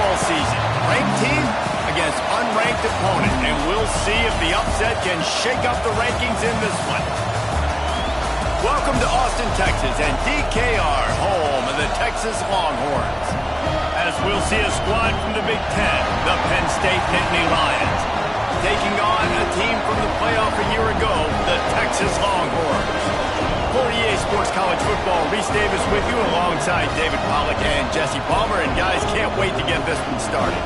football season. Ranked team against unranked opponent, and we'll see if the upset can shake up the rankings in this one. Welcome to Austin, Texas, and DKR, home of the Texas Longhorns. As we'll see a squad from the Big Ten, the Penn State Nittany Lions, taking on a team from the playoff a year ago, the Texas Longhorns. For EA Sports College Football, Reese Davis with you alongside David Pollack and Jesse Palmer. And guys, can't wait to get this one started.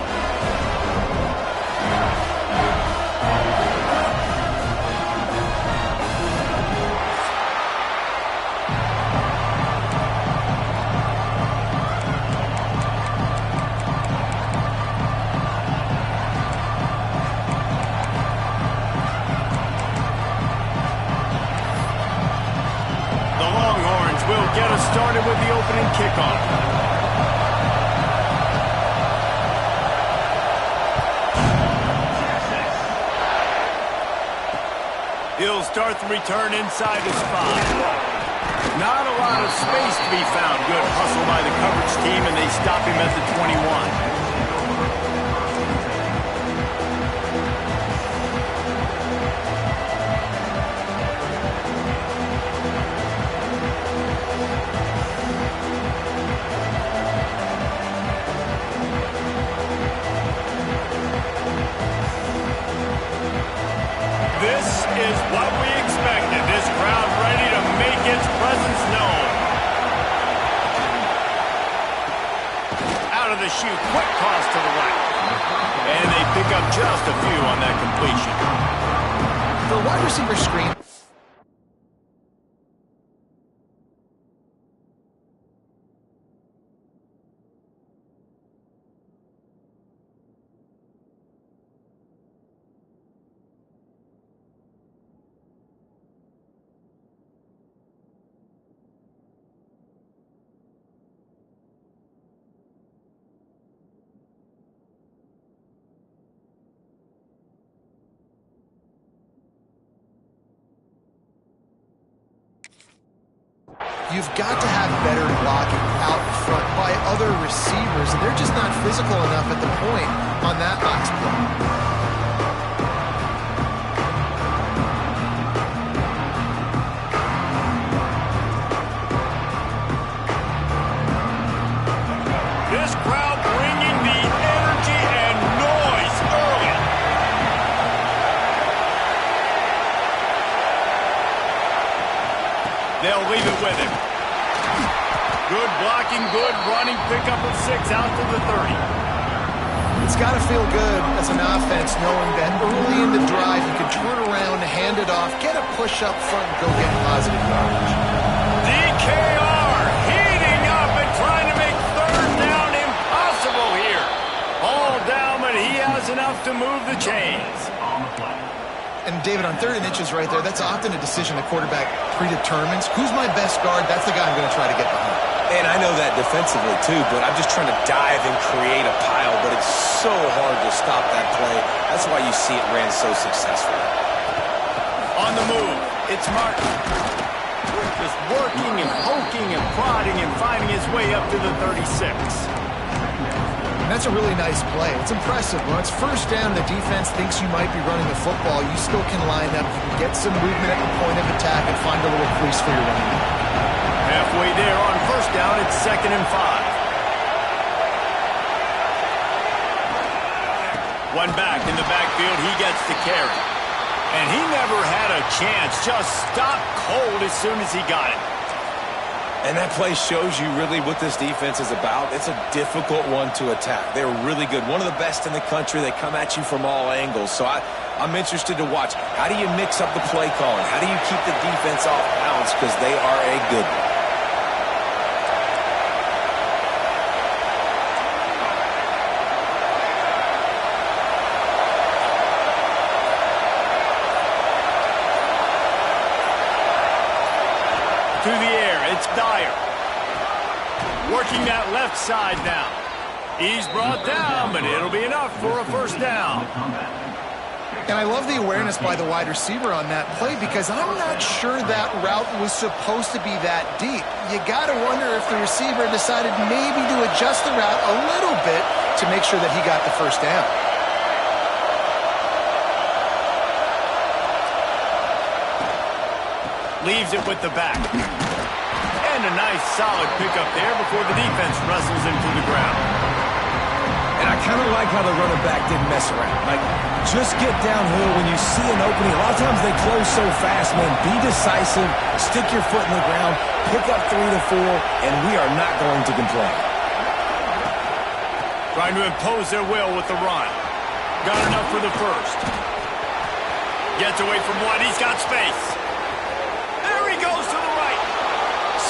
Get us started with the opening kickoff. He'll start the return inside his 5. Not a lot of space to be found. Good hustle by the coverage team, and they stop him at the 21. This is what we expected. This crowd ready to make its presence known. Out of the chute, quick toss to the right. And they pick up just a few on that completion. The wide receiver screen. You've got to have better blocking out front by other receivers, and they're just not physical enough at the point on that last play. This crowd bringing the energy and noise early. They'll leave it with him. Good blocking, good running, pickup of 6 out to the 30. It's got to feel good as an offense knowing that early in the drive you can turn around, hand it off, get a push up front, and go get positive yardage. DKR heating up and trying to make third down impossible here. All down, but he has enough to move the chains. And David, on 3rd and inches right there, that's often a decision the quarterback predetermines. Who's my best guard? That's the guy I'm going to try to get behind. And I know that defensively, too, but I'm just trying to dive and create a pile, but it's so hard to stop that play. That's why you see it ran so successfully. On the move, it's Martin. Just working and poking and prodding and finding his way up to the 36. And that's a really nice play. It's impressive. When it's first down, the defense thinks you might be running the football. You still can line up. You can get some movement at the point of attack and find a little crease for your running back. Halfway there on first down, it's 2nd and 5. One back in the backfield, he gets the carry. And he never had a chance, just stopped cold as soon as he got it. And that play shows you really what this defense is about. It's a difficult one to attack. They're really good. One of the best in the country. They come at you from all angles. So I'm interested to watch. How do you mix up the play calling? How do you keep the defense off balance? Because they are a good one. To the air, it's Dyer. Working that left side now. He's brought down, but it'll be enough for a first down. And I love the awareness by the wide receiver on that play because I'm not sure that route was supposed to be that deep. You got to wonder if the receiver decided maybe to adjust the route a little bit to make sure that he got the first down. Leaves it with the back. And a nice solid pickup there before the defense wrestles him to the ground. And I kind of like how the running back didn't mess around. Like, just get downhill when you see an opening. A lot of times they close so fast, man. Be decisive, stick your foot in the ground, pick up 3 to 4, and we are not going to complain. Trying to impose their will with the run. Got enough for the first. Gets away from one. He's got space. There he goes to the right.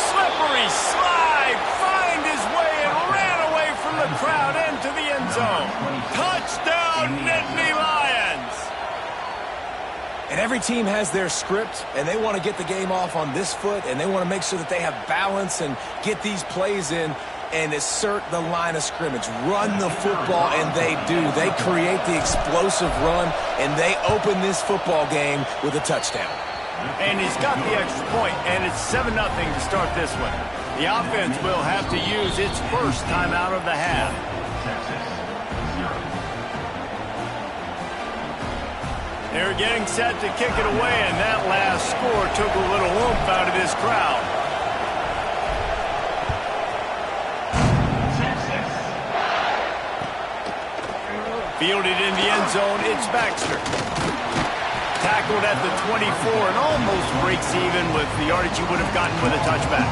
Slippery slide. Find his way and ran away from the crowd into the end zone. Touchdown, Nittany Lions. And every team has their script, and they want to get the game off on this foot, and they want to make sure that they have balance and get these plays in and assert the line of scrimmage. Run the football, and they do. They create the explosive run, and they open this football game with a touchdown. And he's got the extra point, and it's 7-0 to start this one. The offense will have to use its first timeout of the half. They're getting set to kick it away, and that last score took a little oomph out of this crowd. Fielded in the end zone, it's Baxter. Tackled at the 24 and almost breaks even with the yardage he would have gotten with a touchback.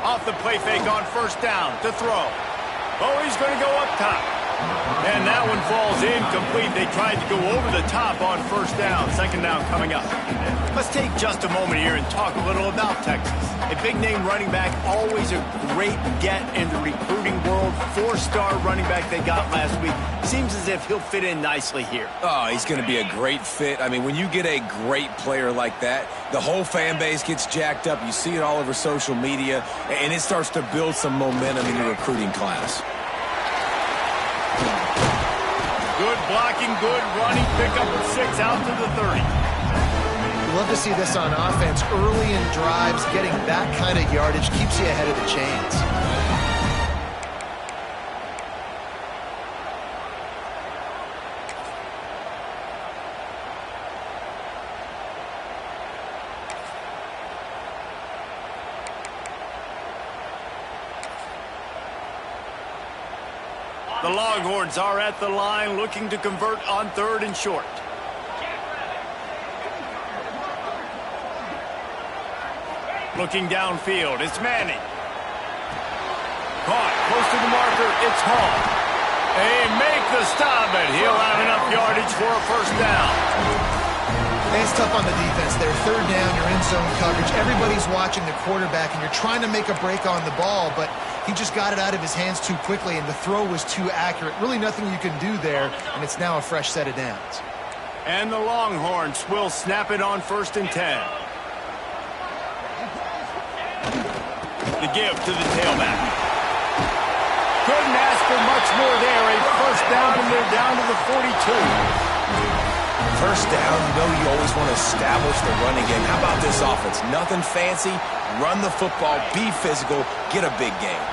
Off the play fake on first down to throw. Oh, he's going to go up top. And that one falls incomplete. They tried to go over the top on first down. Second down coming up. Let's take just a moment here and talk a little about Texas. A big-name running back, always a great get in the recruiting world. 4-star running back they got last week. Seems as if he'll fit in nicely here. Oh, he's going to be a great fit. I mean, when you get a great player like that, the whole fan base gets jacked up. You see it all over social media, and it starts to build some momentum in the recruiting class. Good blocking, good running, pick up of 6 out to the 30. Love to see this on offense. Early in drives, getting that kind of yardage keeps you ahead of the chains. The Longhorns are at the line looking to convert on 3rd and short. Looking downfield, it's Manning. Caught, close to the marker, it's Hall. They make the stop, and he'll have enough yardage for a first down. It's tough on the defense there. 3rd down, you're in zone coverage. Everybody's watching the quarterback, and you're trying to make a break on the ball, but he just got it out of his hands too quickly, and the throw was too accurate. Really nothing you can do there, and it's now a fresh set of downs. And the Longhorns will snap it on 1st and 10. The give to the tailback. Couldn't ask for much more there. A first down, and they're down to the 42. First down, you know you always want to establish the running game. How about this offense? Nothing fancy. Run the football, be physical, get a big game.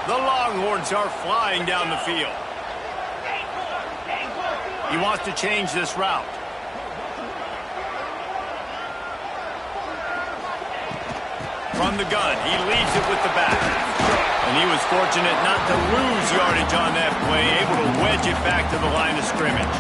The Longhorns are flying down the field. He wants to change this route. From the gun, he leaves it with the back. And he was fortunate not to lose yardage on that play, able to wedge it back to the line of scrimmage.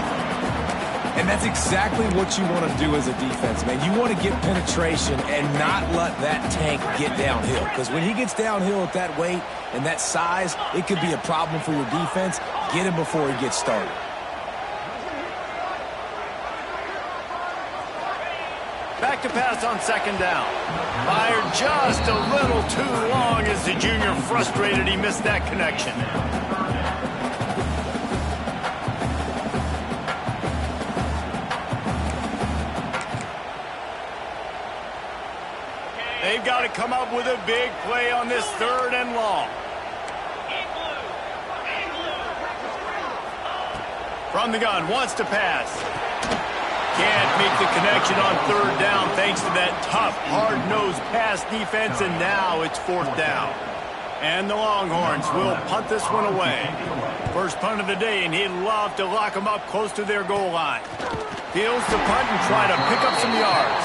And that's exactly what you want to do as a defense, man. You want to get penetration and not let that tank get downhill. Because when he gets downhill at that weight and that size, it could be a problem for your defense. Get him before he gets started. Back to pass on second down. Fired just a little too long as the junior frustrated he missed that connection. They've got to come up with a big play on this 3rd and long. From the gun, wants to pass. Can't make the connection on 3rd down thanks to that tough, hard-nosed pass defense, and now it's 4th down. And the Longhorns will punt this one away. First punt of the day, and he'd love to lock them up close to their goal line. Fields the punt and try to pick up some yards.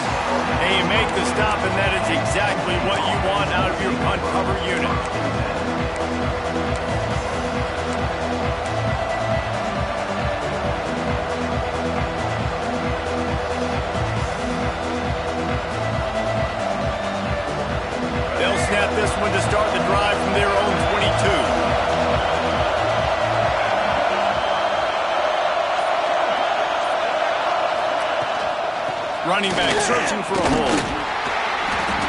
They make the stop, and that is exactly what you want out of your punt cover unit. They'll snap this one to start the drive from their own 22. Running back searching for a hole.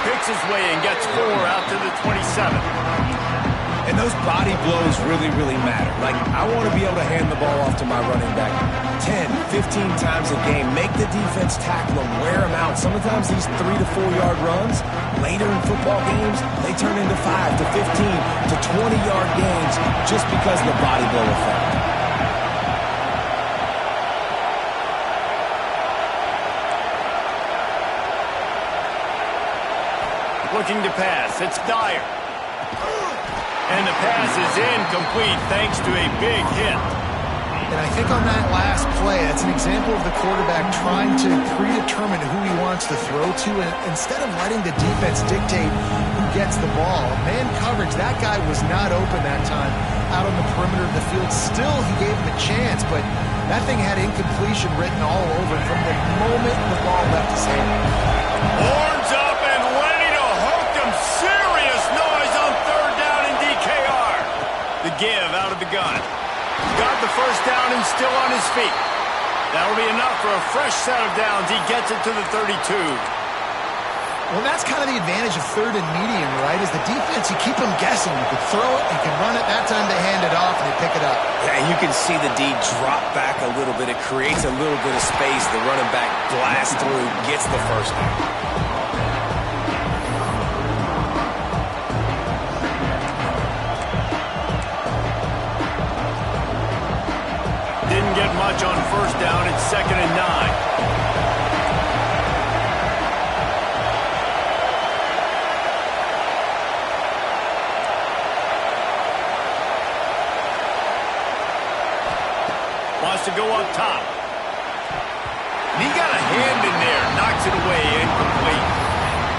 Picks his way and gets 4 out to the 27. And those body blows really matter. Like, I want to be able to hand the ball off to my running back 10, 15 times a game. Make the defense tackle them, wear them out. Sometimes these 3 to 4 yard runs, later in football games, they turn into 5 to 15 to 20 yard gains just because of the body blow effect. Looking to pass. It's Dyer. And the pass is incomplete thanks to a big hit. And I think on that last play, that's an example of the quarterback trying to predetermine who he wants to throw to, and instead of letting the defense dictate who gets the ball. Man coverage, that guy was not open that time out on the perimeter of the field. Still, he gave him a chance, but that thing had incompletion written all over it from the moment the ball left his hand. Horns up and ready to hook them. Serious noise on 3rd down in DKR. The give out of the gun. Got the first down and still on his feet. That'll be enough for a fresh set of downs. He gets it to the 32. Well, that's kind of the advantage of 3rd and medium, right? Is the defense, you keep them guessing. You can throw it, you can run it. That time they hand it off and they pick it up. Yeah, and you can see the D drop back a little bit. It creates a little bit of space. The running back blasts through, gets the first down. Didn't get much on 1st down. It's 2nd and 9. Wants to go up top. And he got a hand in there. Knocks it away. Incomplete.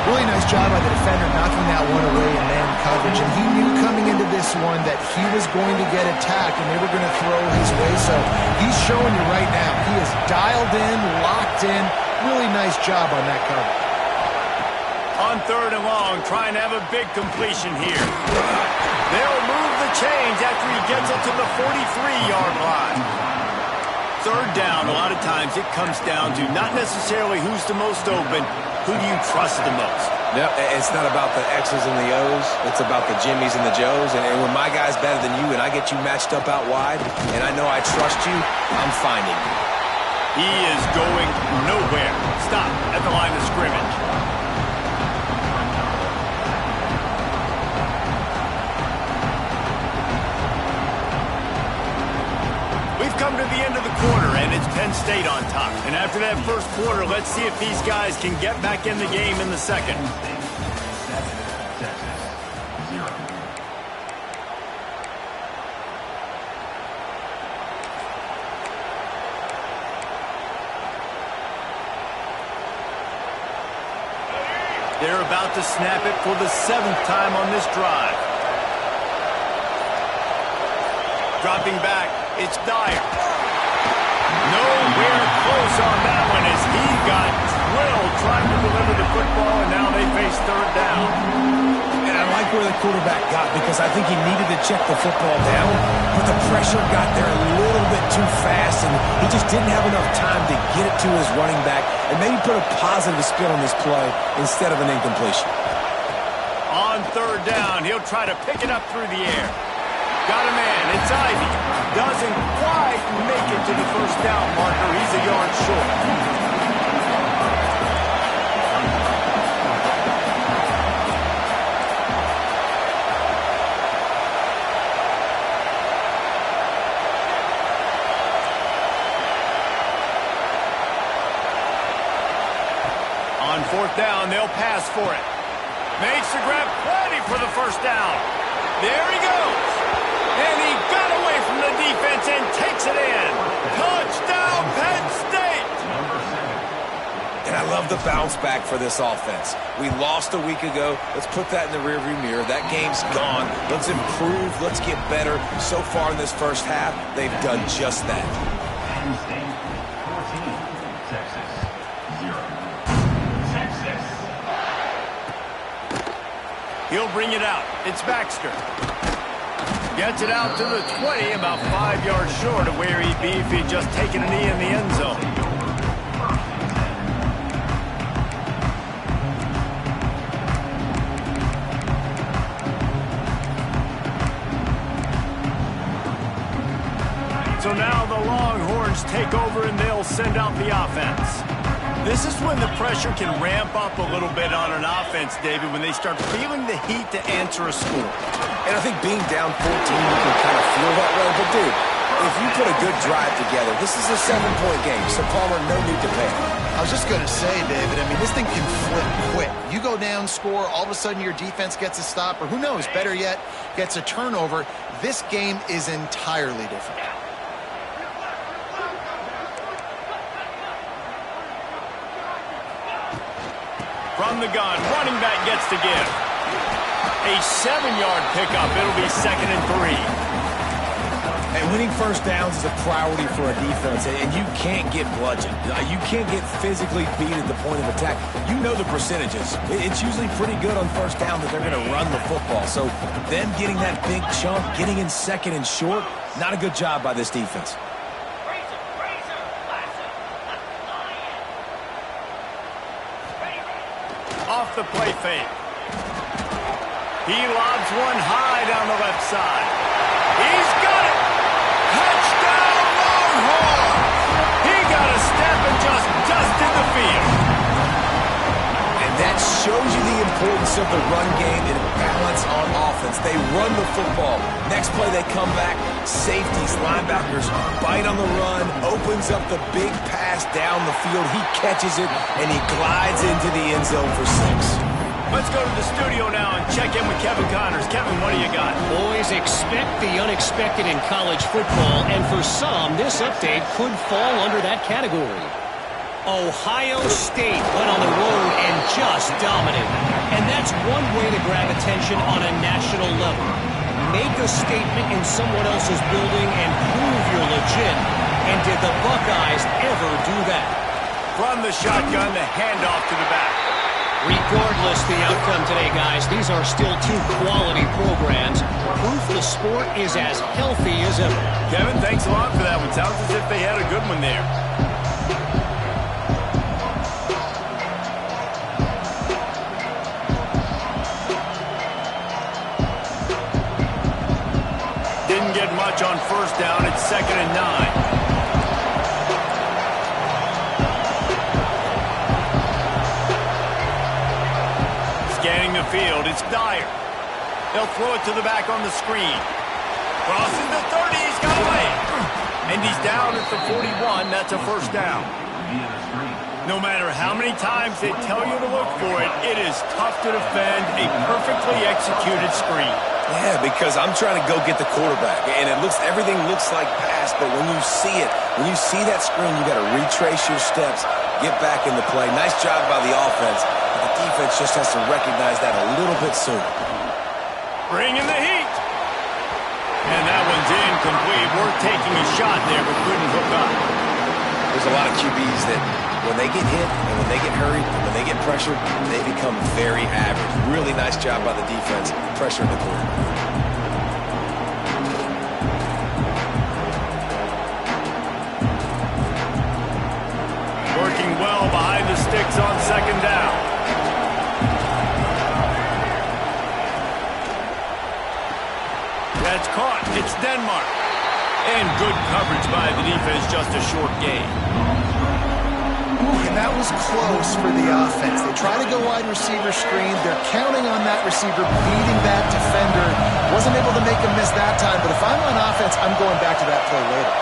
Really nice job by the defender knocking that one away in man coverage. And he knew coming into this one that he was going to get attacked and they were going to throw his way. So he's showing you right now. He is dialed in, locked in. Really nice job on that cover. On 3rd and long, trying to have a big completion here. They'll move the chains after he gets it to the 43-yard line. 3rd down, a lot of times it comes down to not necessarily who's the most open, who do you trust the most? No, it's not about the X's and the O's. It's about the Jimmies and the Joes. And when my guy's better than you and I get you matched up out wide and I know I trust you, I'm finding you. He is going nowhere. Stop at the line of scrimmage. We've come to the end of the quarter, and it's Penn State on top. And after that first quarter, let's see if these guys can get back in the game in the second. They're about to snap it for the 7th time on this drive. Dropping back, it's Dyer. Nowhere close on that one as he got drilled trying to deliver the football, and now they face 3rd down. And I like where the quarterback got because I think he needed to check the football down, but the pressure got there a little bit too fast, and he just didn't have enough time to get it to his running back and maybe put a positive spin on this play instead of an incompletion. On third down, he'll try to pick it up through the air. Got a man, it's Ivy. Doesn't quite make it to the first down marker. He's a yard short. On fourth down, they'll pass for it. Makes the grab, plenty for the first down. There he goes. And he got away from the defense and takes it in. Touchdown, Penn State. And I love the bounce back for this offense. We lost a week ago. Let's put that in the rearview mirror. That game's gone. Let's improve. Let's get better. So far in this first half, they've done just that. Penn State 14, Texas 0. Texas. He'll bring it out. It's Baxter. Gets it out to the 20, about 5 yards short of where he'd be if he'd just taken a knee in the end zone. So now the Longhorns take over and they'll send out the offense. This is when the pressure can ramp up a little bit on an offense, David, when they start feeling the heat to answer a score. And I think being down 14, you can kind of feel that way. But, dude, if you put a good drive together, this is a 7-point game. So, Palmer, no need to panic. I was just going to say, David, I mean, this thing can flip quick. You go down, score, all of a sudden your defense gets a stop, or who knows, better yet, gets a turnover. This game is entirely different. From the gun, running back gets to give. A 7-yard pickup. It'll be 2nd and 3. And winning first downs is a priority for a defense, and you can't get bludgeoned. You can't get physically beat at the point of attack. You know the percentages. It's usually pretty good on first down that they're going to run the football. So them getting that big chunk, getting in 2nd and short, not a good job by this defense. Off the play fake. He lobs one high down the left side. He's got it! Touchdown, Longhorns! He got a step and just dusted the field. And that shows you the importance of the run game and balance on offense. They run the football. Next play, they come back. Safeties, linebackers, bite on the run, opens up the big pass down the field. He catches it, and he glides into the end zone for 6. Let's go to the studio now and check in with Kevin Connors. Kevin, what do you got? Boys, expect the unexpected in college football, and for some, this update could fall under that category. Ohio State went on the road and just dominated. And that's one way to grab attention on a national level. Make a statement in someone else's building and prove you're legit. And did the Buckeyes ever do that? From the shotgun, the handoff to the back. Regardless the outcome today, guys, these are still two quality programs. Proof the sport is as healthy as ever. Kevin, thanks a lot for that one. Sounds as if they had a good one there. Didn't get much on first down. It's 2nd and 9. Scanning the field, it's Dyer. They'll throw it to the back on the screen. Crosses the 30, he's got away. And he's down at the 41, that's a first down. No matter how many times they tell you to look for it, it is tough to defend a perfectly executed screen. Yeah, because I'm trying to go get the quarterback, and everything looks like pass, but when you see it, when you see that screen, you got to retrace your steps, get back in the play. Nice job by the offense. The defense just has to recognize that a little bit sooner. Bringing the heat. And that one's incomplete. We're taking a shot there, but couldn't hook up. There's a lot of QBs that when they get hit and when they get hurried and when they get pressured, they become very average. Really nice job by the defense pressuring the quarterback. Working well behind the sticks on second down. That's caught. It's Denmark. And good coverage by the defense, just a short gain. And that was close for the offense. They try to go wide receiver screen. They're counting on that receiver beating that defender. Wasn't able to make him miss that time, but if I'm on offense, I'm going back to that play later.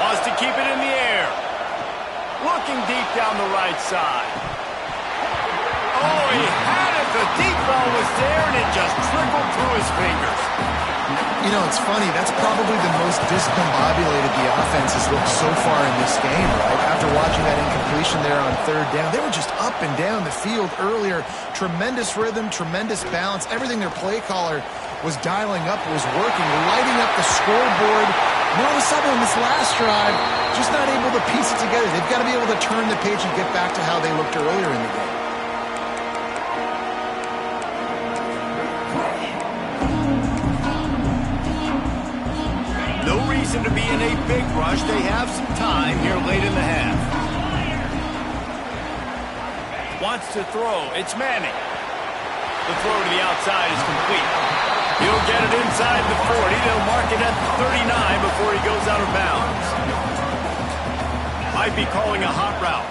Wants to keep it in the air. Looking deep down the right side. Oh, he had it. The deep ball was there, and it just trickled through his fingers. You know, it's funny. That's probably the most discombobulated the offense has looked so far in this game, right? After watching that incompletion there on third down, they were just up and down the field earlier. Tremendous rhythm, tremendous balance. Everything their play caller was dialing up was working, lighting up the scoreboard. And all of a sudden on this last drive, just not able to piece it together. They've got to be able to turn the page and get back to how they looked earlier in the game. No reason to be in a big rush. They have some time here late in the half. Wants to throw. It's Manning. The throw to the outside is complete. He'll get it inside the 40. They'll mark it at the 39 before he goes out of bounds. Might be calling a hot route.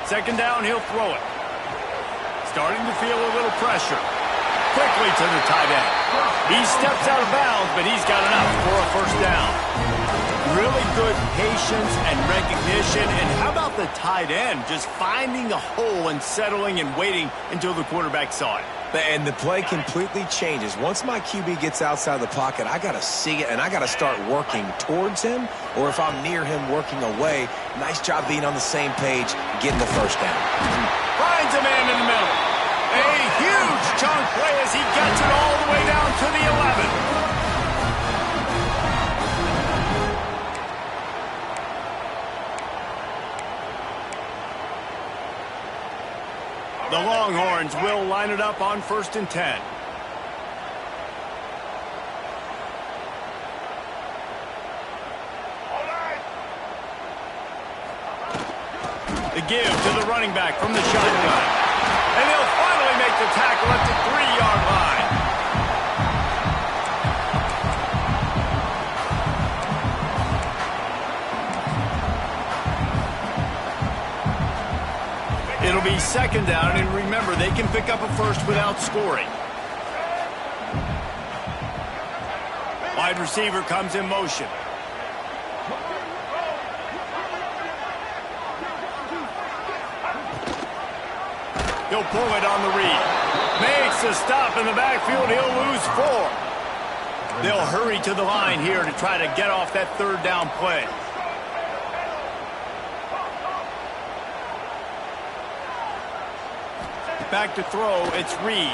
Second down, he'll throw it. Starting to feel a little pressure. Quickly to the tight end. He steps out of bounds, but he's got enough for a first down. Really good patience and recognition. And how about the tight end just finding a hole and settling and waiting until the quarterback saw it? And the play completely changes. Once my QB gets outside the pocket, I got to see it, and I got to start working towards him, or if I'm near him, working away. Nice job being on the same page, getting the first down. Finds a man in the middle. A huge chunk play as he gets it all the way down to the 11. The Longhorns will line it up on 1st and 10. The give to the running back from the shotgun. And they'll finally make the tackle at the 3-yard line. It'll be second down, and remember, they can pick up a first without scoring. Wide receiver comes in motion. He'll pull it on the read. Makes a stop in the backfield. He'll lose 4. They'll hurry to the line here to try to get off that third down play. Back to throw, it's Reed.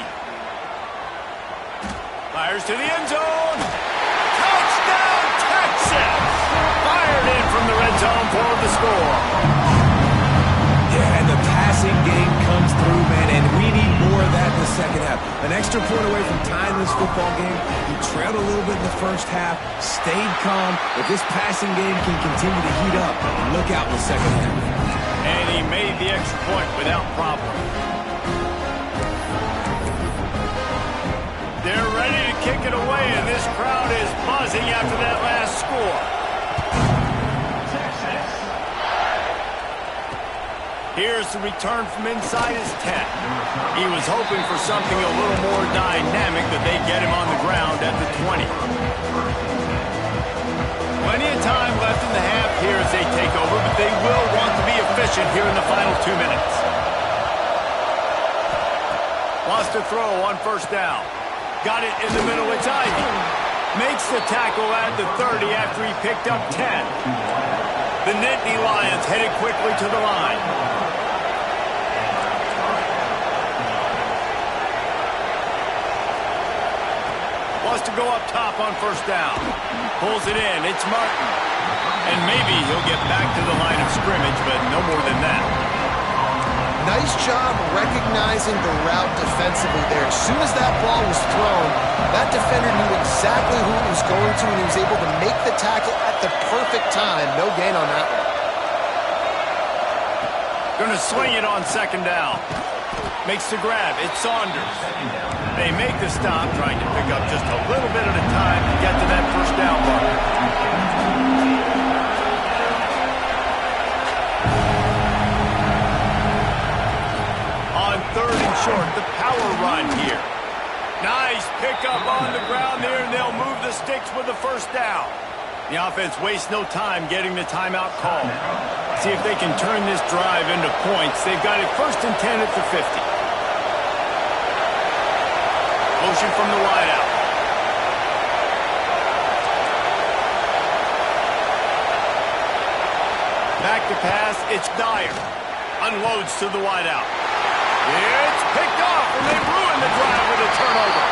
Fires to the end zone. Touchdown, Texas! Fired in from the red zone for the score. Yeah, and the passing game comes through, man, and we need more of that in the second half. An extra point away from tying this football game. You trailed a little bit in the first half, stayed calm. If this passing game can continue to heat up, look out in the second half. And he made the extra point without problem. They're ready to kick it away, and this crowd is buzzing after that last score. Here's the return from inside his 10. He was hoping for something a little more dynamic, but they get him on the ground at the 20. Plenty of time left in the half here as they take over, but they will want to be efficient here in the final 2 minutes. Wants to throw on first down. Got it in the middle, it's Ivy. Makes the tackle at the 30 after he picked up 10. The Nittany Lions headed quickly to the line. Wants to go up top on first down. Pulls it in. It's Martin. And maybe he'll get back to the line of scrimmage, but no more than that. Nice job recognizing the route defensively there. As soon as that ball was thrown, that defender knew exactly who it was going to, and he was able to make the tackle at the perfect time. No gain on that one. Going to swing it on second down. Makes the grab. It's Saunders. They make the stop, trying to pick up just a little bit at a time to get to that first down mark. Third and short, the power run here. Nice pickup on the ground there, and they'll move the sticks with the first down. The offense wastes no time getting the timeout call. See if they can turn this drive into points. They've got it 1st and 10 at the 50. Motion from the wideout. Back to pass, it's Dyer. Unloads to the wideout. It's picked off, and they ruin the drive with a turnover.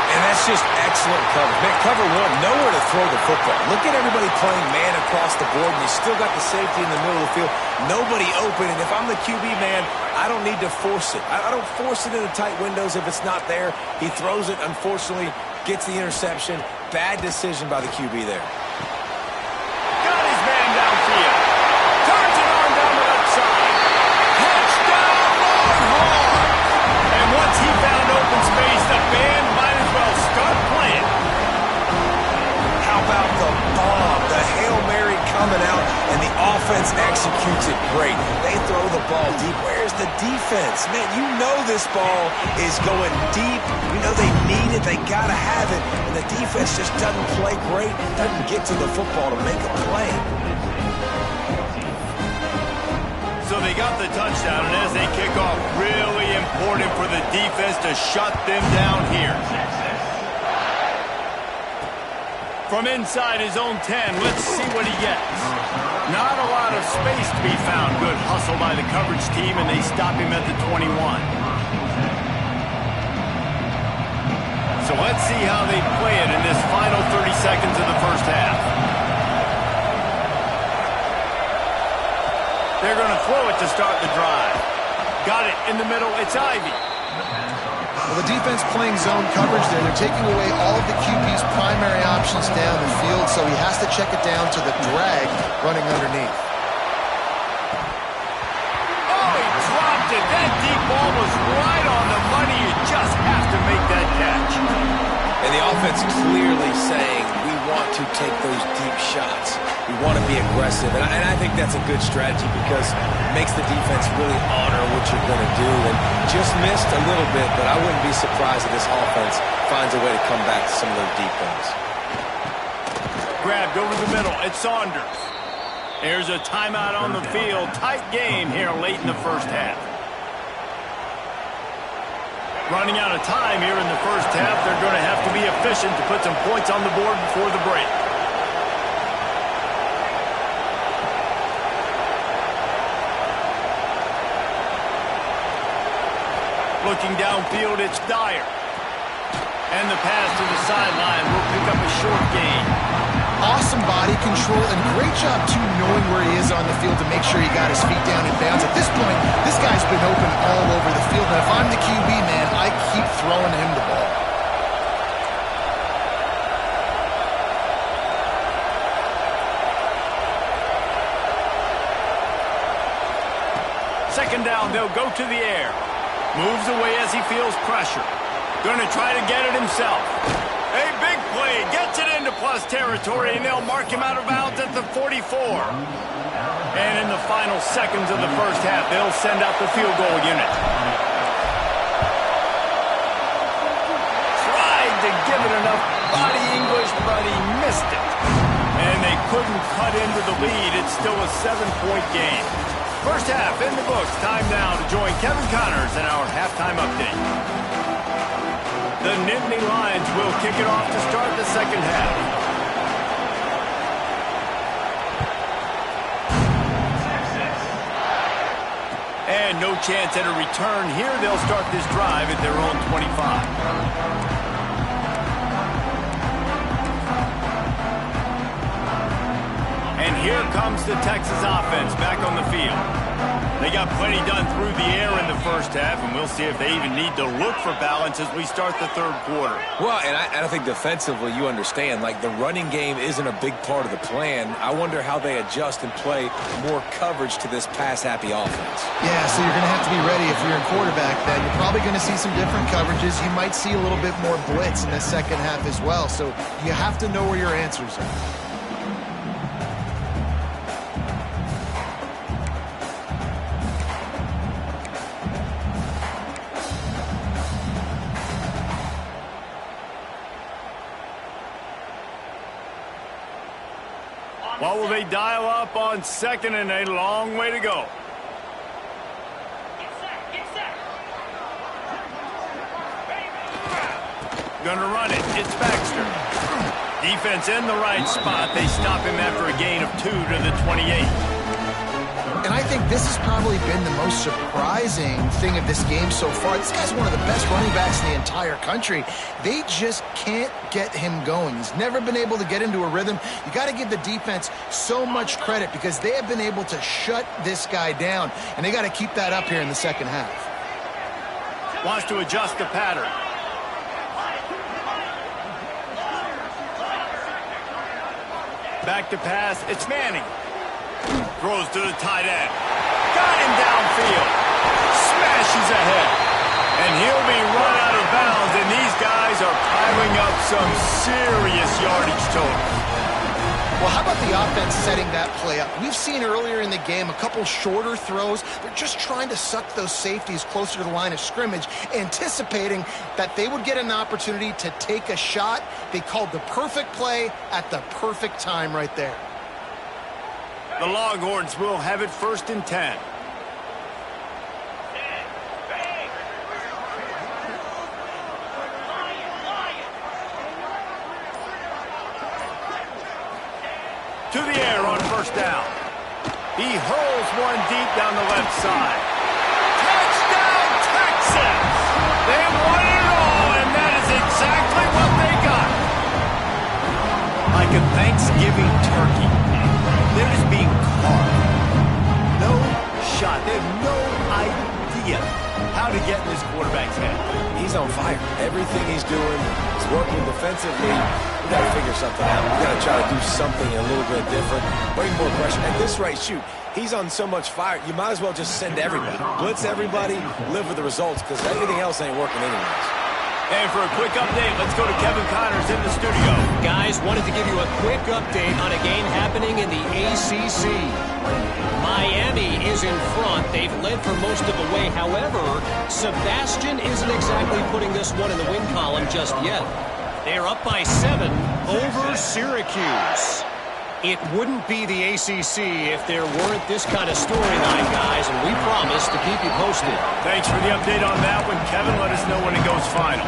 And that's just excellent coverage. Man, cover one, nowhere to throw the football. Look at everybody playing man across the board, and you still got the safety in the middle of the field. Nobody open, and if I'm the QB, man, I don't need to force it. I don't force it into tight windows if it's not there. He throws it, unfortunately, gets the interception. Bad decision by the QB there. Got his man downfield. Turns it on down the left side. Touchdown, Longhorn! And once he found open space, the band might as well start playing. How about the bomb? The Hail Mary coming out, and the offense executes it great. They throw the ball deep. Where's the defense? Man, you know this ball is going deep. You know they need it. They got to have it. And the defense just doesn't play great. Doesn't get to the football to make a play. So they got the touchdown, and as they kick off, really important for the defense to shut them down here. From inside his own 10, let's see what he gets. Not a lot of space to be found. Good hustle by the coverage team, and they stop him at the 21. So let's see how they play it in this final 30 seconds of the first half. They're going to throw it to start the drive. Got it in the middle. It's Ivy. Well, the defense playing zone coverage there. They're taking away all of the QB's primary options down the field, so he has to check it down to the drag running underneath. Oh, he dropped it. That deep ball was right on the money. You just have to make that catch. And the offense clearly saying, we want to take those deep shots. We want to be aggressive. And I think that's a good strategy because it makes the defense really honor what you're going to do. And just missed a little bit, but I wouldn't be surprised if this offense finds a way to come back to some of those deep ones. Grabbed over the middle. It's Saunders. There's a timeout on the field. Tight game here late in the first half. Running out of time here in the first half. They're going to have to be efficient to put some points on the board before the break. Looking downfield, it's Dyer. And the pass to the sideline will pick up a short gain. Awesome body control and great job, too, knowing where he is on the field to make sure he got his feet down in bounds. At this point, this guy's been open all over the field. And if I'm the QB, man, I keep throwing him the ball. Second down, they'll go to the air. Moves away as he feels pressure. Going to try to get it himself. A big play. Gets it into plus territory, and they'll mark him out of bounds at the 44. And in the final seconds of the first half, they'll send out the field goal unit. Tried to give it enough body English, but he missed it. And they couldn't cut into the lead. It's still a 7-point game. First half in the books. Time now to join Kevin Connors in our halftime update. The Nittany Lions will kick it off to start the second half. And no chance at a return here. They'll start this drive at their own 25. here comes the Texas offense back on the field. They got plenty done through the air in the first half, and we'll see if they even need to look for balance as we start the third quarter. Well, and I think defensively, you understand, like the running game isn't a big part of the plan. I wonder how they adjust and play more coverage to this pass-happy offense. Yeah, so you're going to have to be ready if you're in quarterback then. You're probably going to see some different coverages. You might see a little bit more blitz in the second half as well, so you have to know where your answers are. What will they dial up on second and a long way to go? Gonna run it. It's Baxter. Defense in the right spot. They stop him after a gain of 2 to the 28. And I think this has probably been the most surprising thing of this game so far. This guy's one of the best running backs in the entire country. They just can't get him going. He's never been able to get into a rhythm. You got to give the defense so much credit because they have been able to shut this guy down, and they got to keep that up here in the second half. Wants to adjust the pattern. Back to pass. It's Manning. Throws to the tight end. Got him downfield. Smashes ahead. And he'll be run out of bounds, and these guys are piling up some serious yardage totals. Well, how about the offense setting that play up? We've seen earlier in the game a couple shorter throws. They're just trying to suck those safeties closer to the line of scrimmage, anticipating that they would get an opportunity to take a shot. They called the perfect play at the perfect time right there. The Longhorns will have it 1st and 10. To the air on 1st down. He hurls one deep down the left side. Touchdown, Texas! They won it all, and that is exactly what they got. Like a Thanksgiving turkey. They're just being carved. No shot. They have no idea how to get in this quarterback's head. He's on fire. Everything he's doing is working defensively. We got to figure something out. We got to try to do something a little bit different. Bring more pressure. At this rate, shoot, he's on so much fire, you might as well just send everybody. Blitz everybody, live with the results, because everything else ain't working anyways. And for a quick update, let's go to Kevin Connors in the studio. Guys, wanted to give you a quick update on a game happening in the ACC. Miami is in front. They've led for most of the way. However, Sebastian isn't exactly putting this one in the win column just yet. They're up by 7 over Syracuse. It wouldn't be the ACC if there weren't this kind of storyline, guys, and we promise to keep you posted. Thanks for the update on that one, Kevin. Let us know when it goes final.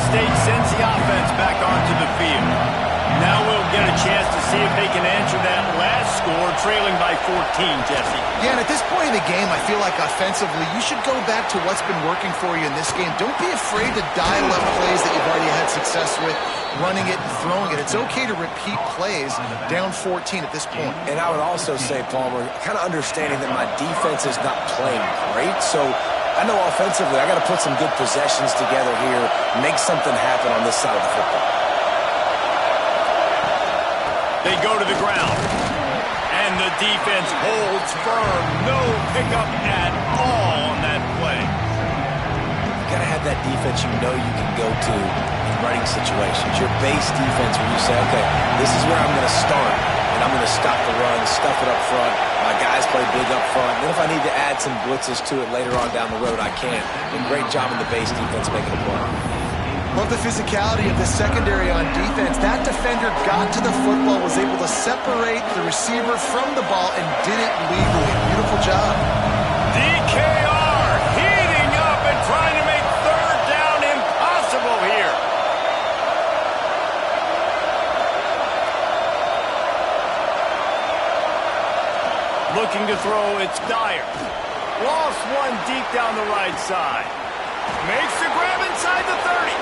State sends the offense back onto the field. Now we'll get a chance to see if they can answer that last score, trailing by 14, Jesse. Yeah, and at this point in the game, I feel like offensively, you should go back to what's been working for you in this game. Don't be afraid to dial up plays that you've already had success with, running it and throwing it. It's okay to repeat plays down 14 at this point. And I would also say, Palmer, kind of understanding that my defense is not playing great, so I know offensively I got to put some good possessions together here, make something happen on this side of the football. They go to the ground, and the defense holds firm. No pickup at all on that play. You got to have that defense you know you can go to in running situations. Your base defense when you say, okay, this is where I'm going to start, and I'm going to stop the run, stuff it up front. My guys play big up front. Then if I need to add some blitzes to it later on down the road, I can. And great job in the base defense making a play. Love the physicality of the secondary on defense. That defender got to the football, was able to separate the receiver from the ball, and did it legally. Beautiful job. DKR heating up and trying to make 3rd down impossible here. Looking to throw, it's Dyer. Lost one deep down the right side. Makes the grab inside the 30.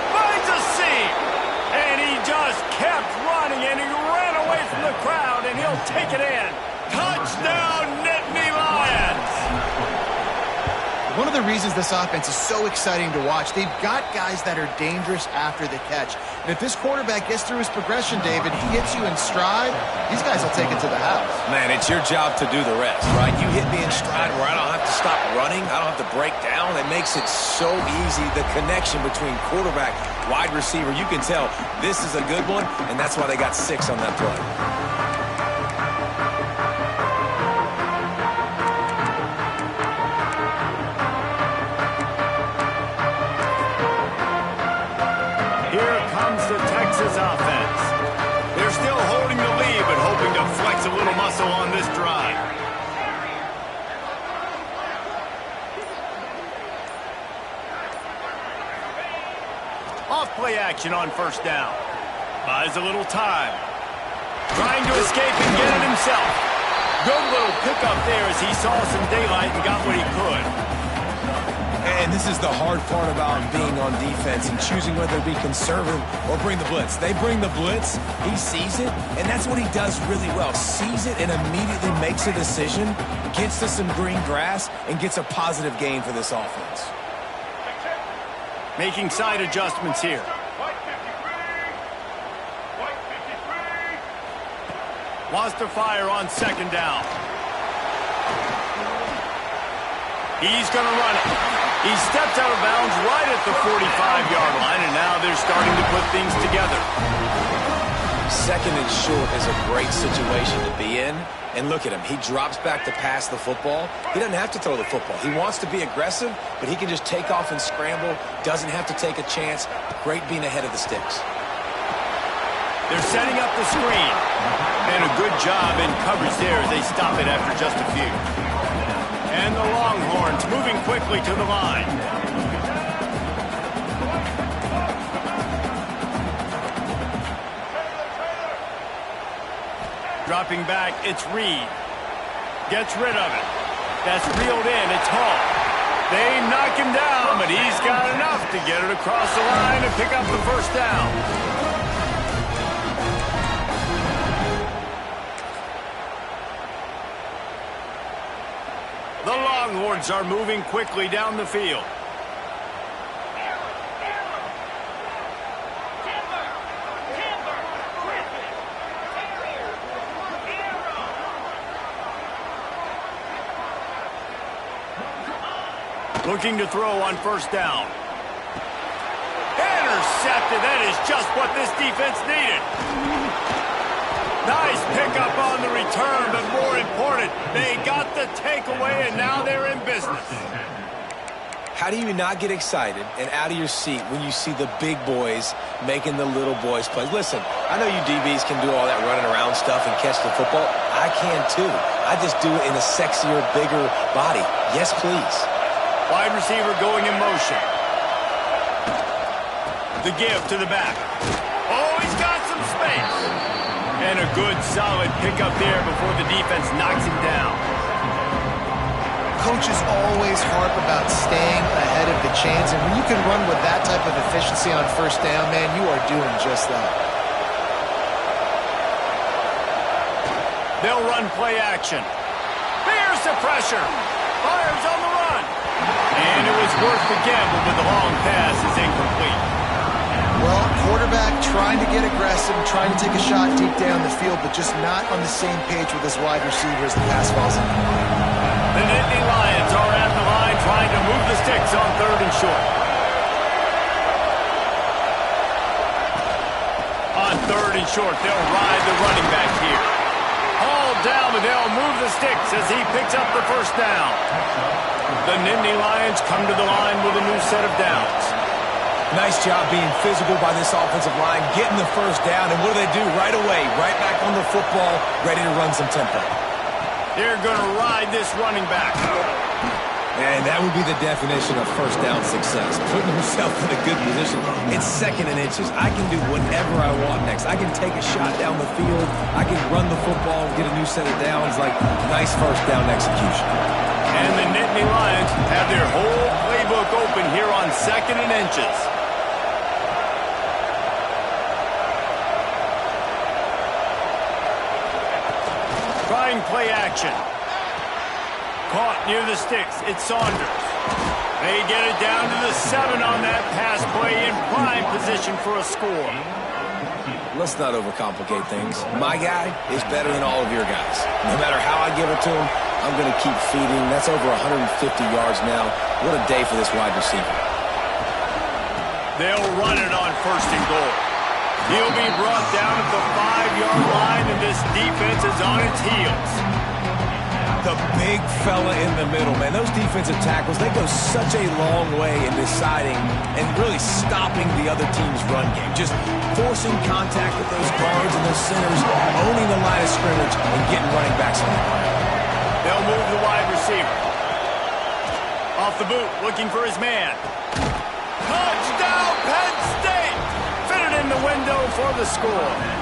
Finds a seam. And he just kept running, and he ran away from the crowd, and he'll take it in. Touchdown, Nittany Lions! One of the reasons this offense is so exciting to watch, they've got guys that are dangerous after the catch. And if this quarterback gets through his progression, David, he hits you in stride, these guys will take it to the house. Man, it's your job to do the rest, right? You hit me in stride where I don't have to stop running. I don't have to break down. It makes it so easy. The connection between quarterback, wide receiver, you can tell this is a good one, and that's why they got 6 on that play. Offense. They're still holding the lead, but hoping to flex a little muscle on this drive. Off play action on first down. Buys a little time. Trying to escape and get it himself. Good little pickup there as he saw some daylight and got what he could. And this is the hard part about being on defense and choosing whether to be conservative or bring the blitz. They bring the blitz, he sees it, and that's what he does really well. Sees it and immediately makes a decision, gets to some green grass, and gets a positive gain for this offense. Making side adjustments here. Wants to fire on second down. He's going to run it. He stepped out of bounds right at the 45-yard line, and now they're starting to put things together. Second and short is a great situation to be in. And look at him. He drops back to pass the football. He doesn't have to throw the football. He wants to be aggressive, but he can just take off and scramble. Doesn't have to take a chance. Great being ahead of the sticks. They're setting up the screen. And a good job in coverage there as they stop it after just a few. And the Longhorns moving quickly to the line. Dropping back, it's Reed. Gets rid of it. That's reeled in, it's Hall. They knock him down, but he's got enough to get it across the line and pick up the first down. The Longhorns are moving quickly down the field. Looking to throw on first down. Intercepted. That is just what this defense needed. Nice pickup on the return, but more important, they got the takeaway, and now they're in business. How do you not get excited and out of your seat when you see the big boys making the little boys play? Listen, I know you DBs can do all that running around stuff and catch the football. I can too. I just do it in a sexier, bigger body. Yes, please. Wide receiver going in motion. The give to the back. Oh, he's got some space. And a good, solid pickup there before the defense knocks him down. Coaches always harp about staying ahead of the chains, and when you can run with that type of efficiency on first down, man, you are doing just that. They'll run play action. Here's the pressure. Fires on the run. And it was worth the gamble, but the long pass is incomplete. Well, quarterback trying to get aggressive, trying to take a shot deep down the field, but just not on the same page with his wide receiver as the pass falls in. The Nittany Lions are at the line trying to move the sticks on third and short. On third and short, they'll ride the running back here. Hauled down, but they'll move the sticks as he picks up the first down. The Nittany Lions come to the line with a new set of downs. Nice job being physical by this offensive line, getting the first down, and what do they do right away? Right back on the football, ready to run some tempo. They're going to ride this running back. And that would be the definition of first down success. Putting himself in a good position. It's 2nd and inches. I can do whatever I want next. I can take a shot down the field. I can run the football and get a new set of downs. Like, nice first down execution. And the Nittany Lions have their whole playbook open here on 2nd and inches. Trying play action. Caught near the sticks. It's Saunders. They get it down to the 7 on that pass play in prime position for a score. Let's not overcomplicate things. My guy is better than all of your guys. No matter how I give it to him, I'm going to keep feeding. That's over 150 yards now. What a day for this wide receiver. They'll run it on 1st and goal. He'll be brought down at the 5-yard line, and this defense is on its heels. The big fella in the middle, man. Those defensive tackles, they go such a long way in deciding and really stopping the other team's run game. Just forcing contact with those guards and those centers, owning the line of scrimmage, and getting running backs on the ground. They'll move the wide receiver. Off the boot, looking for his man. Touchdown, Penn State! Fitted in the window for the score.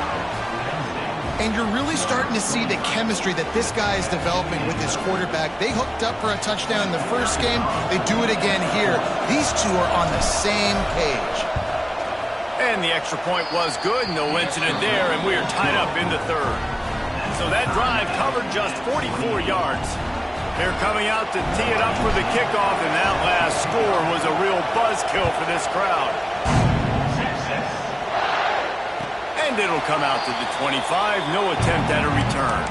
And you're really starting to see the chemistry that this guy is developing with his quarterback. They hooked up for a touchdown in the first game. They do it again here. These two are on the same page. And the extra point was good. No incident there, and we are tied up in the 3rd. So that drive covered just 44 yards. They're coming out to tee it up for the kickoff, and that last score was a real buzzkill for this crowd. And it'll come out to the 25. No attempt at a return.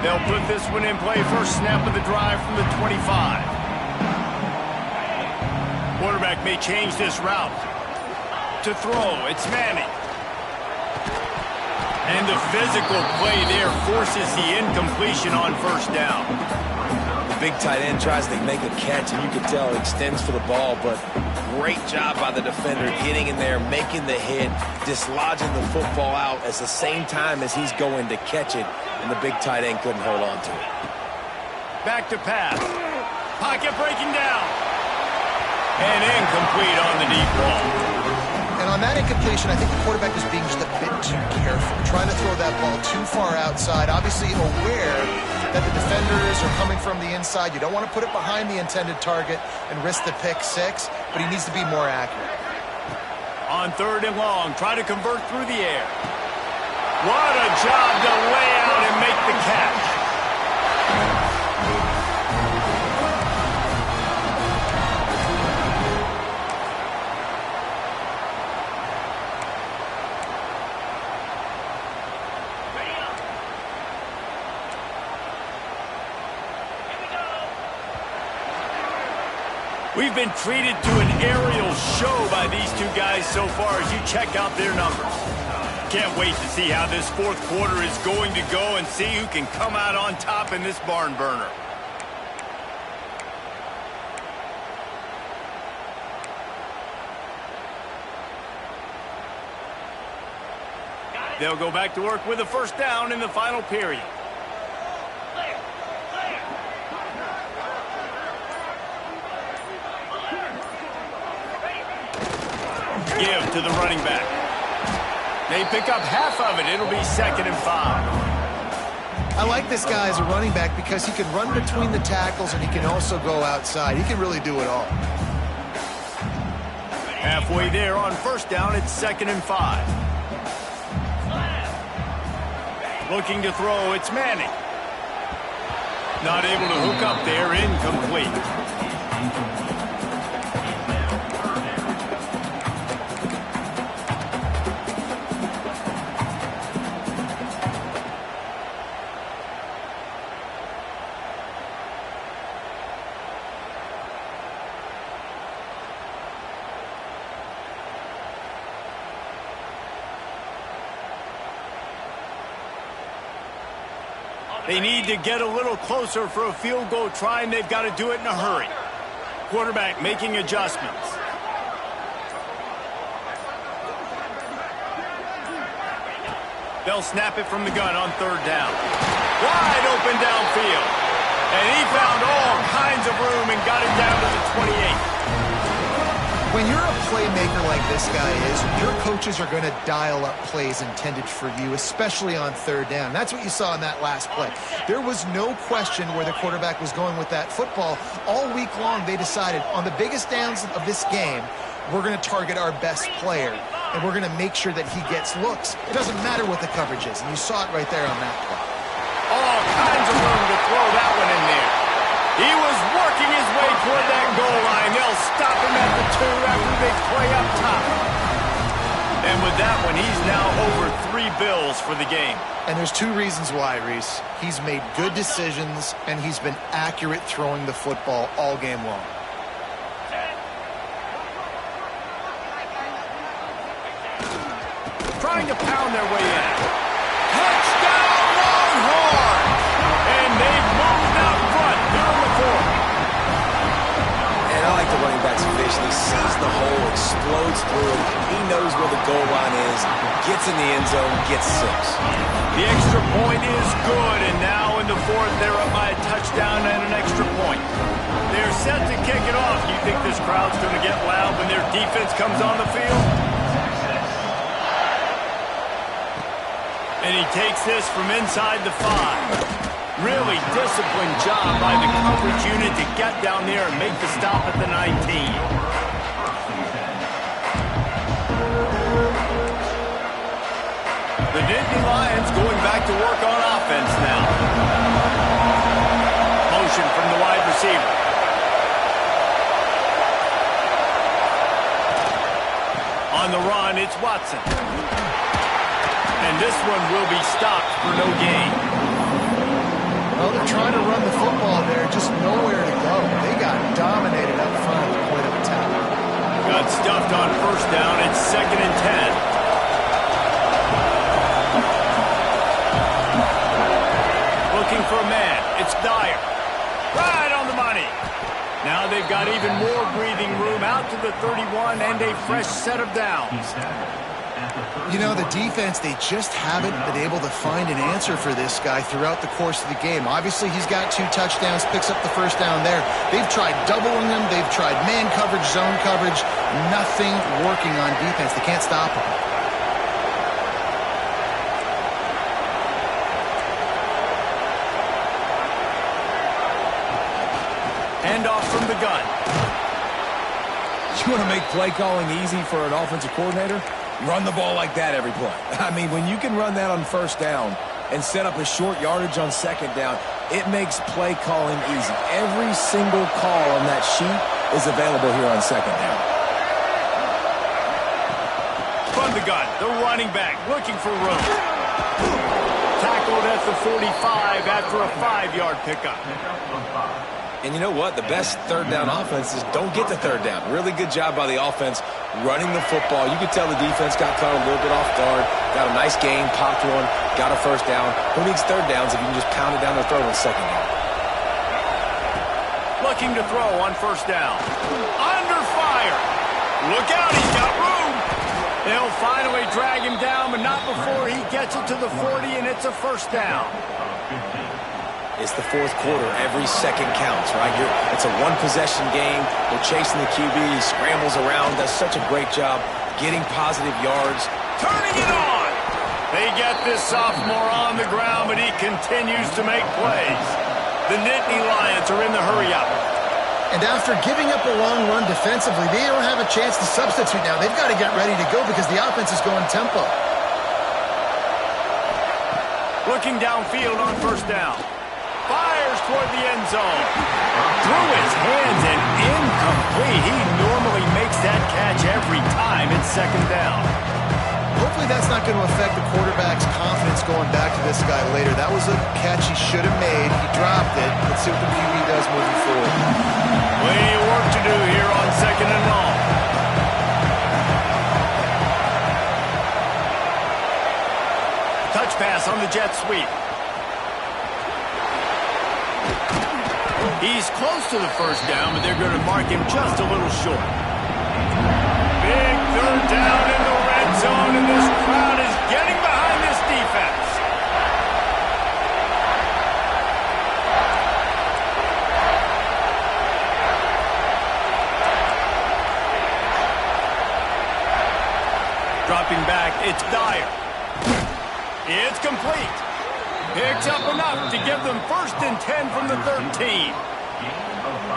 They'll put this one in play. First snap of the drive from the 25. Quarterback may change this route. To throw, it's Manning. And the physical play there forces the incompletion on 1st down. The big tight end tries to make a catch, and you can tell it extends for the ball, but great job by the defender getting in there, making the hit, dislodging the football out at the same time as he's going to catch it, and the big tight end couldn't hold on to it. Back to pass. Pocket breaking down. And incomplete on the deep ball. And on that incompletion, I think the quarterback was being just a bit too careful, trying to throw that ball too far outside, obviously aware that the defenders are coming from the inside. You don't want to put it behind the intended target and risk the pick 6, but he needs to be more accurate. On 3rd and long, try to convert through the air. What a job to lay out and make the catch. We've been treated to an aerial show by these two guys so far as you check out their numbers. Can't wait to see how this 4th quarter is going to go and see who can come out on top in this barn burner. They'll go back to work with a 1st down in the final period. Give to the running back. They pick up half of it. It'll be 2nd and 5. I like this guy as a running back because he can run between the tackles and he can also go outside. He can really do it all. Halfway there on 1st down, it's 2nd and 5. Looking to throw, it's Manning. Not able to hook up there, incomplete. They need to get a little closer for a field goal try, and they've got to do it in a hurry. quarterback making adjustments. They'll snap it from the gun on third down. Wide open downfield. And he found all kinds of room and got it down to the 28. When you're a playmaker like this guy is, your coaches are going to dial up plays intended for you, especially on third down. That's what you saw in that last play. There was no question where the quarterback was going with that football. All week long, they decided on the biggest downs of this game, we're going to target our best player, and we're going to make sure that he gets looks. It doesn't matter what the coverage is, and you saw it right there on that play. All kinds of room to throw that one in there. He was working his way toward that goal line. They'll stop him at the 2 after the big play up top. And with that one, he's now over 3 bills for the game. And there's 2 reasons why, Reese. He's made good decisions, and he's been accurate throwing the football all game long. Trying to pound their way in. Touchdown, Longhorns! And they've moved out front here in the 4th. And I like the running back's vision. He sees the hole, explodes through it. He knows where the goal line is, gets in the end zone, gets 6. The extra point is good, and now in the 4th, they're up by a touchdown and an extra point. They're set to kick it off. Do you think this crowd's going to get loud when their defense comes on the field? And he takes this from inside the 5. Really disciplined job by the coverage unit to get down there and make the stop at the 19. The Nittany Lions going back to work on offense now. Motion from the wide receiver. On the run, it's Watson. And this one will be stopped for no gain. Well, they're trying to run the football there, just nowhere to go. They got dominated up front at the point of attack. Got stuffed on first down. It's 2nd and 10. Looking for a man. It's Dyer. Right on the money. Now they've got even more breathing room out to the 31 and a fresh set of downs. You know, the defense, they just haven't been able to find an answer for this guy throughout the course of the game. Obviously, he's got 2 touchdowns, picks up the first down there. They've tried doubling him. They've tried man coverage, zone coverage. Nothing working on defense. They can't stop him. Handoff from the gun. You want to make play calling easy for an offensive coordinator? Run the ball like that every play. I mean, when you can run that on first down and set up a short yardage on second down, it makes play calling easy. Every single call on that sheet is available here on second down. From the gun, the running back looking for room. Tackled at the 45 after a 5-yard pickup. And you know what? The best third down offenses don't get to third down. Really good job by the offense running the football. You could tell the defense got caught a little bit off guard. Got a nice gain, popped one, got a first down. Who needs third downs if you can just pound it down their throat on second down? Looking to throw on first down. Under fire. Look out, he's got room. They'll finally drag him down, but not before he gets it to the 40, and it's a first down. It's the 4th quarter. Every second counts, right? It's a one-possession game. They're chasing the QB. He scrambles around, does such a great job getting positive yards. Turning it on. They get this sophomore on the ground, but he continues to make plays. The Nittany Lions are in the hurry-up. And after giving up a long run defensively, they don't have a chance to substitute now. They've got to get ready to go because the offense is going tempo. Looking downfield on first down. Fires toward the end zone. Through his hands and incomplete. He normally makes that catch every time. It's second down. Hopefully that's not going to affect the quarterback's confidence going back to this guy later. That was a catch he should have made. He dropped it. Let's see what the QB does moving forward. Plenty of work to do here on second and long. Touch pass on the jet sweep. He's close to the first down, but they're going to mark him just a little short. Big third down in the red zone, and this crowd is getting behind this defense. Dropping back, it's Dyer. It's complete. Picks up enough to give them 1st and 10 from the 13.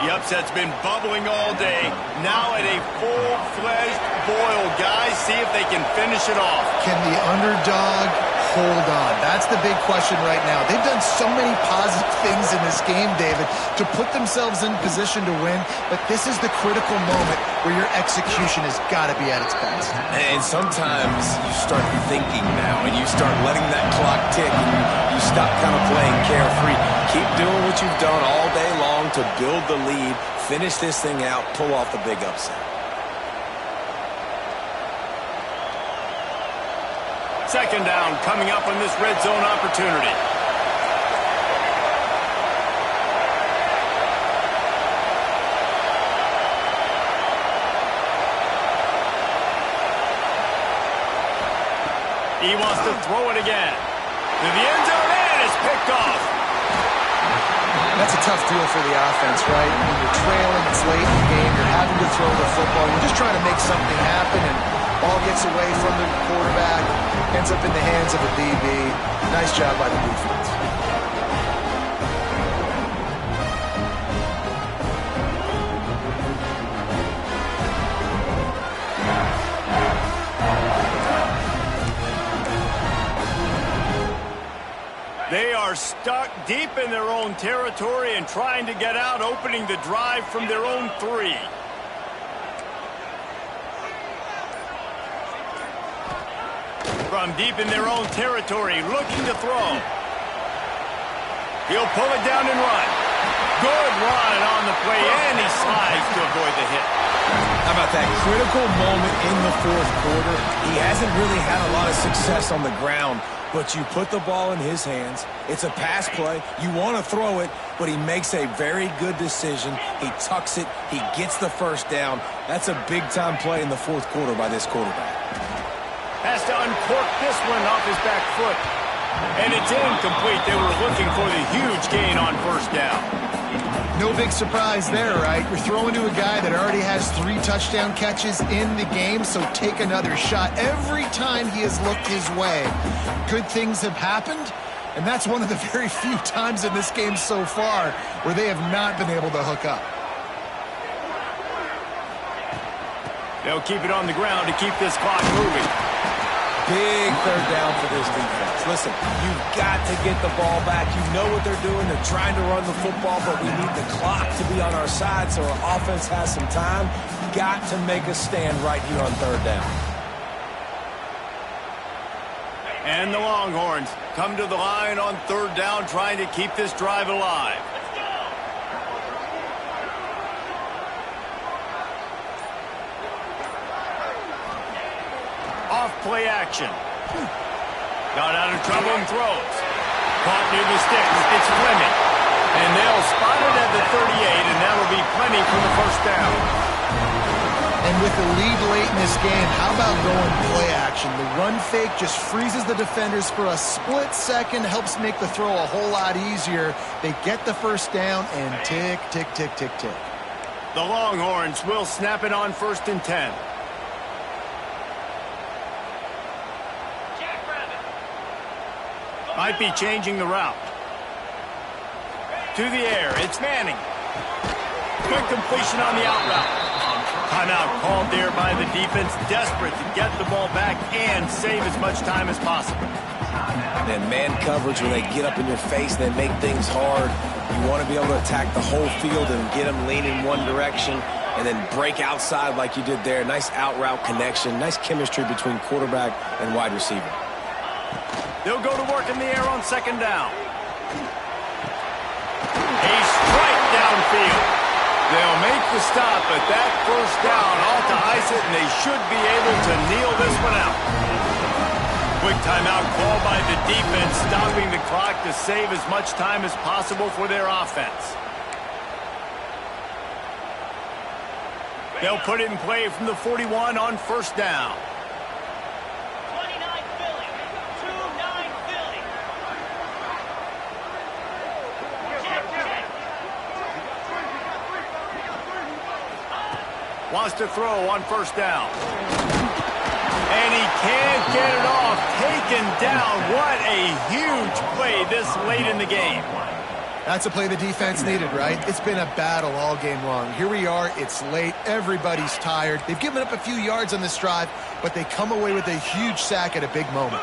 The upset's been bubbling all day. Now at a full-fledged boil. Guys, see if they can finish it off. Can the underdog hold on? That's the big question right now. They've done so many positive things in this game, David, to put themselves in position to win, but this is the critical moment where your execution has got to be at its best. And sometimes you start thinking now, and you start letting that clock tick, and you stop kind of playing carefree. Keep doing what you've done all day long to build the lead, finish this thing out, pull off the big upset. Second down coming up on this red zone opportunity. He wants to throw it again. To the end zone, and it's picked off. That's a tough deal for the offense, right? When you're trailing, it's late in the game, you're having to throw the football. You're just trying to make something happen, and ball gets away from the quarterback, ends up in the hands of a DB. Nice job by the defense. They are stuck deep in their own territory and trying to get out, opening the drive from their own 3. From deep in their own territory, looking to throw. He'll pull it down and run. Good run on the play, and he slides to avoid the hit. How about that critical moment in the 4th quarter? He hasn't really had a lot of success on the ground, but you put the ball in his hands. It's a pass play. You want to throw it, but he makes a very good decision. He tucks it. He gets the first down. That's a big-time play in the 4th quarter by this quarterback. Has to uncork this one off his back foot. And it's incomplete. They were looking for the huge gain on first down. No big surprise there, right? You're throwing to a guy that already has 3 touchdown catches in the game, so take another shot. Every time he has looked his way, good things have happened, and that's one of the very few times in this game so far where they have not been able to hook up. They'll keep it on the ground to keep this clock moving. Big third down for this defense. Listen, you've got to get the ball back. You know what they're doing. They're trying to run the football, but we need the clock to be on our side so our offense has some time. Got to make a stand right here on third down. And the Longhorns come to the line on third down, trying to keep this drive alive. Off play action. Got out of trouble and throws. Caught near the sticks. It's Fleming. And they'll spot it at the 38, and that'll be plenty for the first down. And with the lead late in this game, how about going play action? The run fake just freezes the defenders for a split second, helps make the throw a whole lot easier. They get the first down, and tick, tick, tick, tick, tick. The Longhorns will snap it on 1st and 10. Might be changing the route. To the air, it's Manning. Quick completion on the out route. Timeout called there by the defense, desperate to get the ball back and save as much time as possible. And man coverage, when they get up in your face, they make things hard. You want to be able to attack the whole field and get them leaning one direction and then break outside like you did there. Nice out route connection, nice chemistry between quarterback and wide receiver. They'll go to work in the air on second down. A strike downfield. They'll make the stop, but that first down ought to ice it, and they should be able to kneel this one out. Quick timeout call by the defense, stopping the clock to save as much time as possible for their offense. They'll put it in play from the 41 on first down. 29 Philly. 2-9 Philly. Wants to throw on first down. And he can't get it off. Taken down. What a huge play this late in the game. That's a play the defense needed, right? It's been a battle all game long. Here we are. It's late. Everybody's tired. They've given up a few yards on this drive, but they come away with a huge sack at a big moment.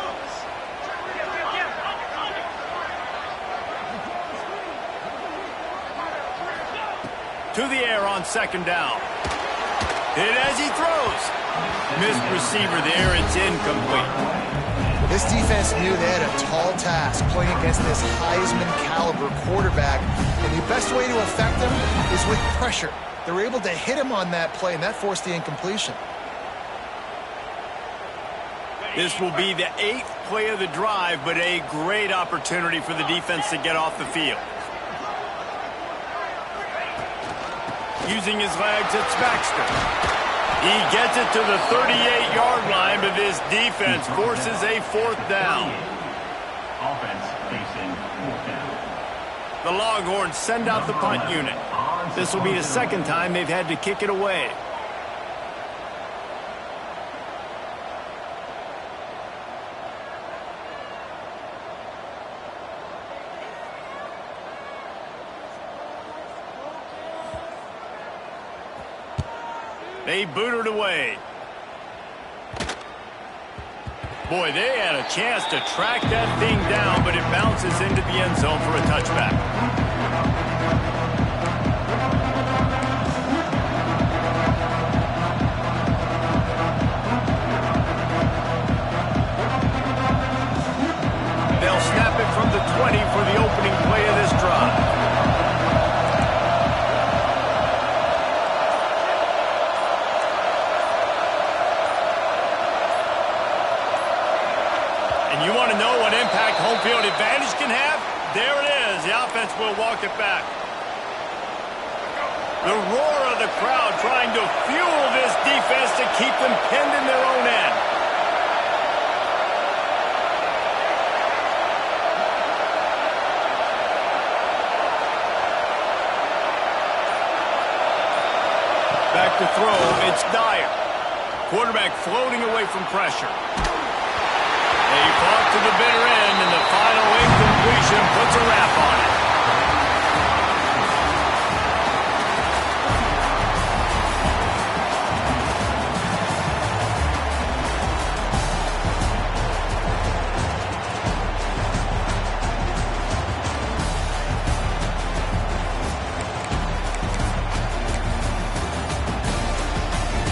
To the air on second down. Hit as he throws. Missed receiver there. It's incomplete. This defense knew they had a tall task playing against this Heisman-caliber quarterback, and the best way to affect him is with pressure. They were able to hit him on that play, and that forced the incompletion. This will be the 8th play of the drive, but a great opportunity for the defense to get off the field. Using his legs, it's Baxter. He gets it to the 38-yard line, but this defense forces a fourth down. Offense facing fourth down. The Longhorns send out the punt unit. This will be the second time they've had to kick it away. They boot it away. Boy, they had a chance to track that thing down, but it bounces into the end zone for a touchback. They'll snap it from the 20 for the opening play of this drive. You want to know what impact home field advantage can have? There it is. The offense will walk it back. The roar of the crowd trying to fuel this defense to keep them pinned in their own end. Back to throw. It's Dyer. Quarterback floating away from pressure. They fought to the bitter end, and the final incompletion puts a wrap on it.